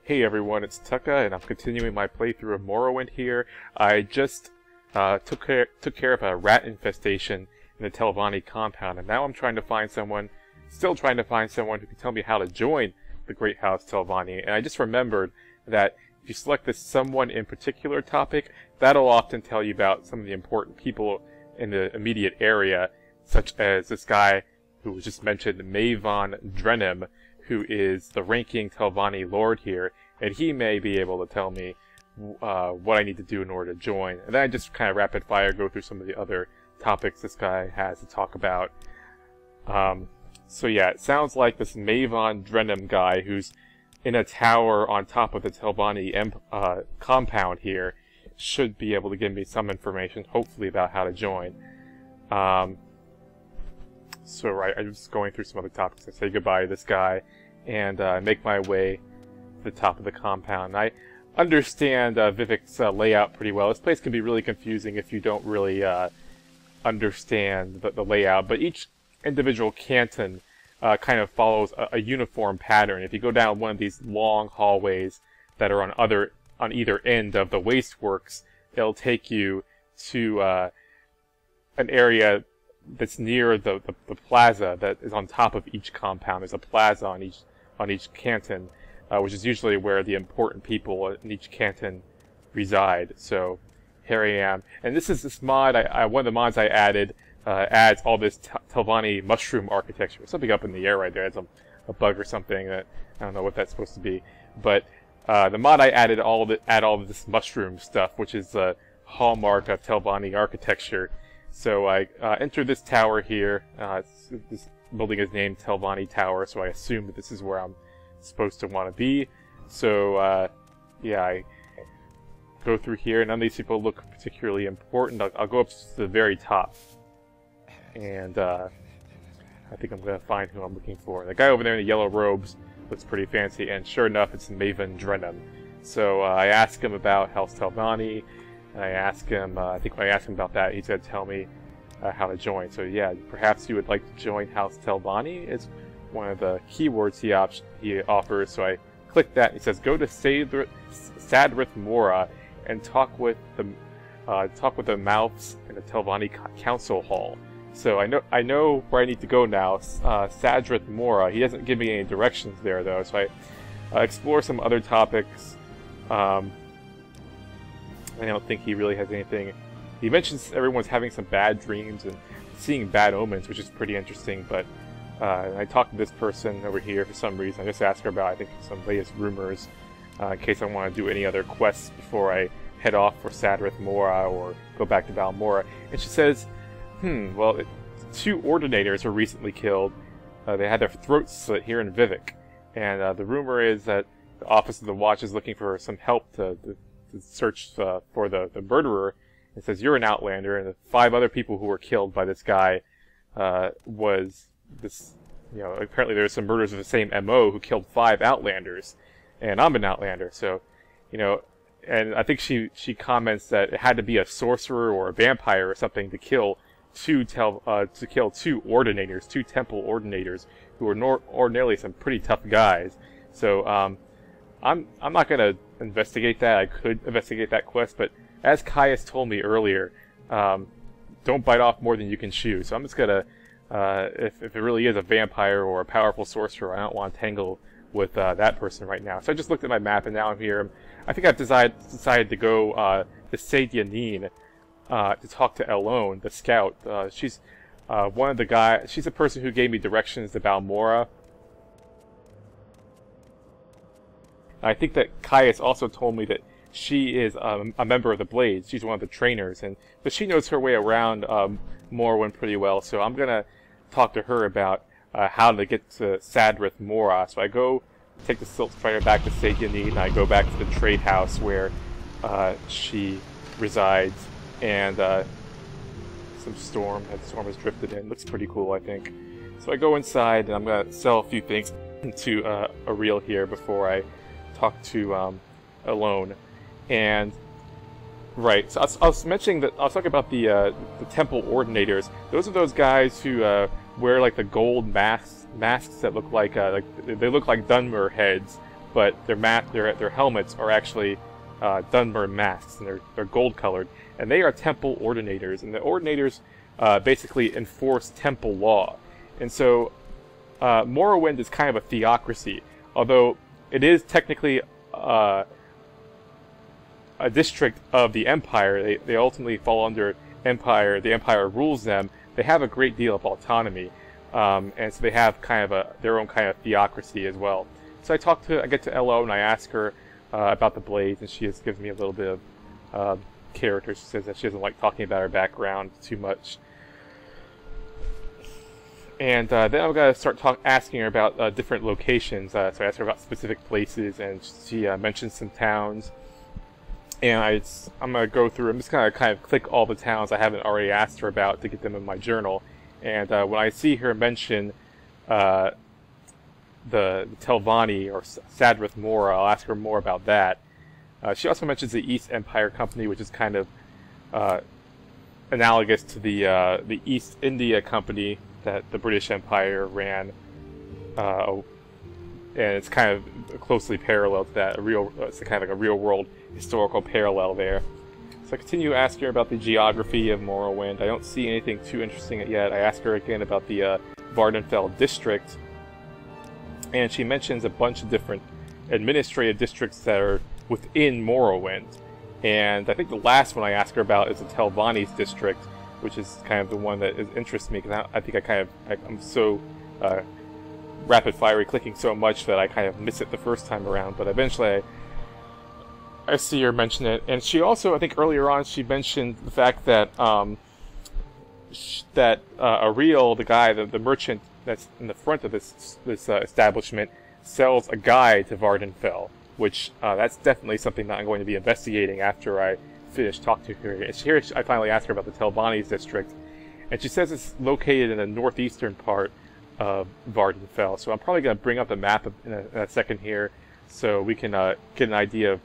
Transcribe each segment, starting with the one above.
Hey everyone, it's Tucka, and I'm continuing my playthrough of Morrowind here. I just took care of a rat infestation in the Telvanni compound, and now I'm still trying to find someone who can tell me how to join the Great House Telvanni. And I just remembered that if you select this someone in particular topic, that'll often tell you about some of the important people in the immediate area, such as this guy who was just mentioned, Mavon Drenim, who is the ranking Telvanni lord here, and he may be able to tell me what I need to do in order to join. And then I just kind of rapid fire go through some of the other topics this guy has to talk about. So yeah, it sounds like this Mavon Drenim guy, who's in a tower on top of the Telvanni compound here, should be able to give me some information, hopefully, about how to join. So right, I'm just going through some other topics. I say goodbye to this guy, and make my way to the top of the compound. I understand Vivek's layout pretty well. This place can be really confusing if you don't really understand the layout, but each individual canton kind of follows a uniform pattern. If you go down one of these long hallways that are on either end of the wasteworks, it'll take you to an area that's near the plaza that is on top of each compound. There's a plaza on each canton, which is usually where the important people in each canton reside. So here I am, and this mod. One of the mods I added adds all this Telvanni mushroom architecture. Something up in the air right there. It's a bug or something that I don't know what that's supposed to be. But the mod I add all of this mushroom stuff, which is a hallmark of Telvanni architecture. So I enter this tower here. This building is named Telvanni Tower, so I assume that this is where I'm supposed to want to be. So yeah, I go through here. None of these people look particularly important. I'll go up to the very top, and I think I'm going to find who I'm looking for. The guy over there in the yellow robes looks pretty fancy, and sure enough, it's Mavon Drenim. So I ask him about House Telvanni. And I ask him, I think when I ask him about that, he's going to tell me how to join. So yeah, perhaps you would like to join House Telvanni is one of the keywords he offers. So I click that, and he says, go to Sadrith Mora and talk with the mouths in the Telvanni Council Hall. So I know where I need to go now, Sadrith Mora. He doesn't give me any directions there, though, so I explore some other topics. I don't think he really has anything. He mentions everyone's having some bad dreams and seeing bad omens, which is pretty interesting, but I talked to this person over here for some reason. I just asked her about, I think, some latest rumors, in case I want to do any other quests before I head off for Sadrith Mora or go back to Balmora. And she says, well, 2 ordinators were recently killed. They had their throats slit here in Vivek. And the rumor is that the Office of the Watch is looking for some help to search for the murderer. It says you're an outlander, and the 5 other people who were killed by this guy was this. Apparently there's some murders of the same MO who killed 5 outlanders, and I'm an outlander. So, and I think she comments that it had to be a sorcerer or a vampire or something to kill 2 ordinators, 2 temple ordinators who are ordinarily some pretty tough guys. So I'm not gonna investigate that. I could investigate that quest, but as Caius told me earlier, don't bite off more than you can chew. So I'm just gonna, if it really is a vampire or a powerful sorcerer, I don't want to tangle with that person right now. So I just looked at my map, and now I'm here. I think I've decided to go to Sadianine to talk to Elone, the scout. She's one of the guys. She's the person who gave me directions to Balmora. I think that Caius also told me that she is a member of the Blades. She's one of the trainers, but she knows her way around Morrowind pretty well. So I'm gonna talk to her about how to get to Sadrith Mora. So I go take the Silt Strider back to Sadianine, and I go back to the trade house where she resides, and some storm has drifted in. Looks pretty cool, I think. So I go inside, and I'm gonna sell a few things to Ariel here before I talk to Elone. And right, so I was mentioning that I was talking about the temple ordinators. Those are those guys who wear like the gold masks that look like they look like Dunmer heads, but their helmets are actually Dunmer masks, and they're gold colored, and they are temple ordinators, and the ordinators basically enforce temple law. And so Morrowind is kind of a theocracy, although it is technically a district of the Empire. They ultimately fall under Empire. The Empire rules them. They have a great deal of autonomy, and so they have kind of their own kind of theocracy as well. So I get to Elo and I ask her about the blades, and she gives me a little bit of character. She says that she doesn't like talking about her background too much. And then I'm going to start asking her about different locations. So I asked her about specific places, and she mentioned some towns. And I'm going to go through, I'm just going to kind of click all the towns I haven't already asked her about to get them in my journal. And when I see her mention the Telvanni or Sadrith Mora, I'll ask her more about that. She also mentions the East Empire Company, which is kind of analogous to the East India Company that the British Empire ran, and it's kind of closely parallel to that. It's kind of like a real-world historical parallel there. So I continue asking her about the geography of Morrowind. I don't see anything too interesting yet. I ask her again about the Vardenfell district, and she mentions a bunch of different administrative districts that are within Morrowind. And I think the last one I ask her about is the Telvanni's district, which is kind of the one that interests me, because I think I'm so rapid-fire clicking so much that I kind of miss it the first time around, but eventually I see her mention it. And she also, I think earlier on, she mentioned the fact that Ariel, the guy, the merchant that's in the front of this establishment, sells a guide to Vardenfell, which that's definitely something that I'm going to be investigating after I finish talking to her. And here I finally ask her about the Telvanni's district, and she says it's located in the northeastern part of Vardenfell. So I'm probably going to bring up the map in a second here, so we can get an idea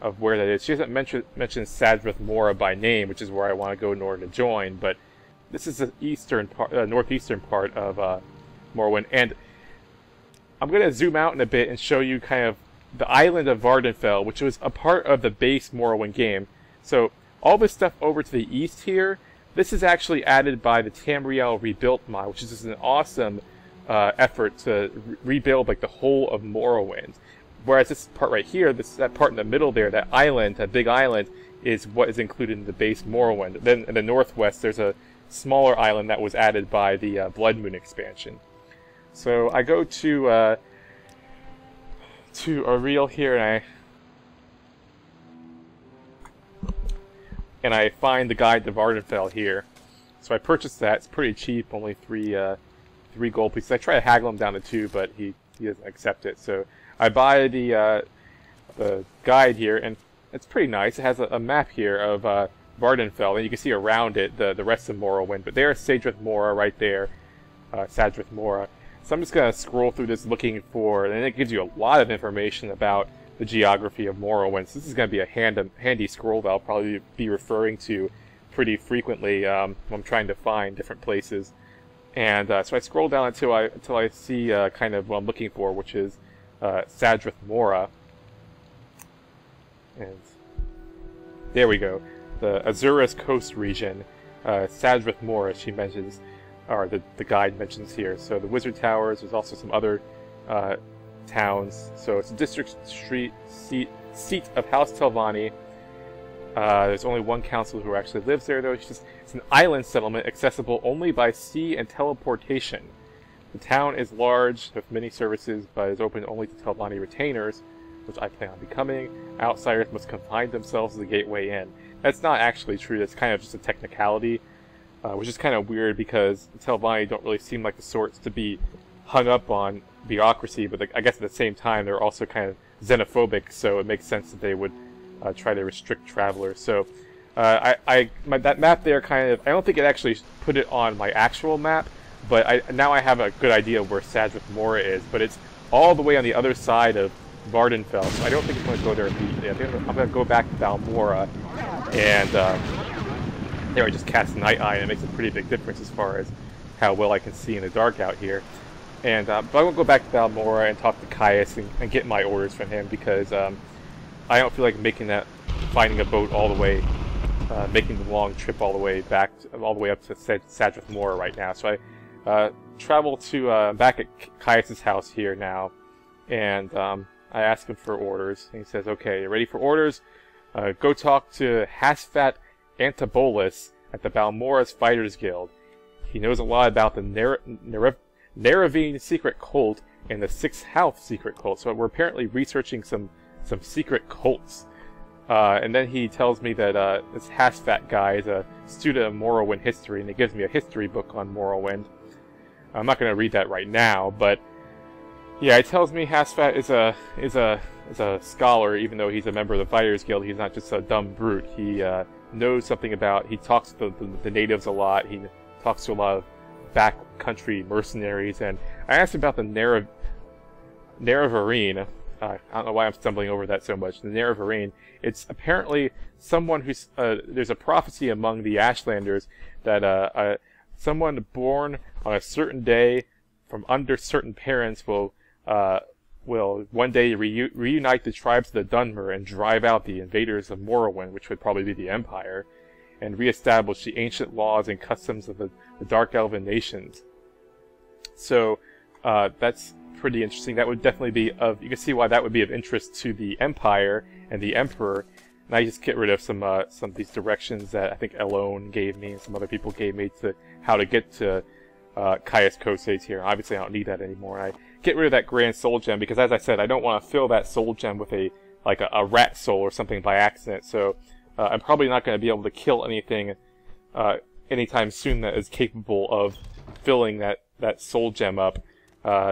of where that is. She hasn't mentioned Sadrith Mora by name, which is where I want to go in order to join, but this is the northeastern part of Morrowind, and I'm going to zoom out in a bit and show you kind of the island of Vardenfell, which was a part of the base Morrowind game. So all this stuff over to the east here, this is actually added by the Tamriel Rebuilt mod, which is just an awesome effort to rebuild like the whole of Morrowind. Whereas this part right here, that part in the middle there, that island, that big island, is what is included in the base Morrowind. Then in the northwest, there's a smaller island that was added by the Blood Moon expansion. So I go to Ariel here, and I find the guide to Vardenfell here. So I purchased that. It's pretty cheap, only three gold pieces. I try to haggle him down to 2, but he doesn't accept it. So I buy the guide here, and it's pretty nice. It has a map here of Vardenfell, and you can see around it the rest of Morrowind. But there's Sadrith Mora right there, Sadrith Mora. So I'm just going to scroll through this looking for, and it gives you a lot of information about the geography of Morrowind. So this is going to be a handy scroll that I'll probably be referring to pretty frequently when I'm trying to find different places. And so I scroll down until I see kind of what I'm looking for, which is Sadrith Mora. And there we go. The Azura's Coast region, Sadrith Mora, she mentions, or the guide mentions here. So the Wizard Towers, there's also some other towns. So it's a district seat of House Telvanni. There's only one council who actually lives there, though. It's an island settlement accessible only by sea and teleportation. The town is large with many services, but is open only to Telvanni retainers, which I plan on becoming. Outsiders must confine themselves to the gateway in. That's not actually true. That's kind of just a technicality, which is kind of weird because the Telvanni don't really seem like the sorts to be hung up on bureaucracy, but I guess at the same time they're also kind of xenophobic, so it makes sense that they would try to restrict travelers. So that map there kind of, I don't think it actually put it on my actual map, but now I have a good idea of where Sadrith Mora is, but it's all the way on the other side of Vardenfell, so I don't think I'm going to go there immediately. I think I'm going to go back to Balmora, and there I just cast Night Eye, and it makes a pretty big difference as far as how well I can see in the dark out here. but I won't go back to Balmora and talk to Caius and get my orders from him, because I don't feel like finding a boat all the way, making the long trip all the way back, all the way up to Sadrith Mora right now. So I travel to back at Caius's house here now, and I ask him for orders. And he says, "Okay, you ready for orders? Go talk to Hasfat Antibolus at the Balmora's Fighters Guild. He knows a lot about the Neravine secret cult and the Sixth House secret cult." So we're apparently researching some secret cults. And then he tells me that this Hasfat guy is a student of Morrowind history, and he gives me a history book on Morrowind. I'm not going to read that right now, but yeah, it tells me Hasfat is a scholar, even though he's a member of the Fighters Guild. He's not just a dumb brute. He knows something about. He talks to the natives a lot. He talks to a lot of backcountry mercenaries, and I asked him about the Neravine. I don't know why I'm stumbling over that so much. The Neravine. It's apparently someone who's there's a prophecy among the Ashlanders that someone born on a certain day from under certain parents will one day reunite the tribes of the Dunmer and drive out the invaders of Morrowind, which would probably be the Empire, and reestablish the ancient laws and customs of the Dark Elven nations. So that's pretty interesting. That would definitely be you can see why that would be of interest to the Empire and the Emperor. And I just get rid of some of these directions that I think Elone gave me and some other people gave me to how to get to Caius Kosei's here. Obviously, I don't need that anymore. I get rid of that Grand Soul Gem because, as I said, I don't want to fill that Soul Gem with a rat soul or something by accident. So I'm probably not going to be able to kill anything anytime soon that is capable of filling that Soul Gem up.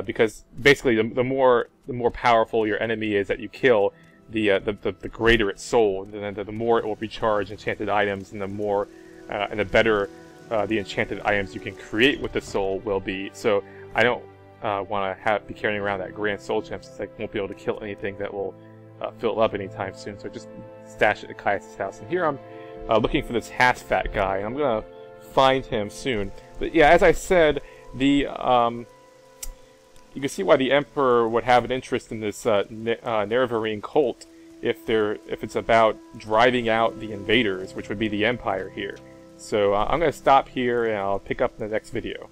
Because basically, the more powerful your enemy is that you kill, the greater its soul, and the more it will recharge enchanted items, and the more and the better the enchanted items you can create with the soul will be. So I don't want to be carrying around that Grand Soul Gem, since I won't be able to kill anything that will fill it up anytime soon. So just stash it at Caius' house. And here I'm looking for this Hasfat guy, and I'm gonna find him soon. But yeah, as I said, you can see why the Emperor would have an interest in this Neravine cult if it's about driving out the invaders, which would be the Empire here. So I'm going to stop here, and I'll pick up in the next video.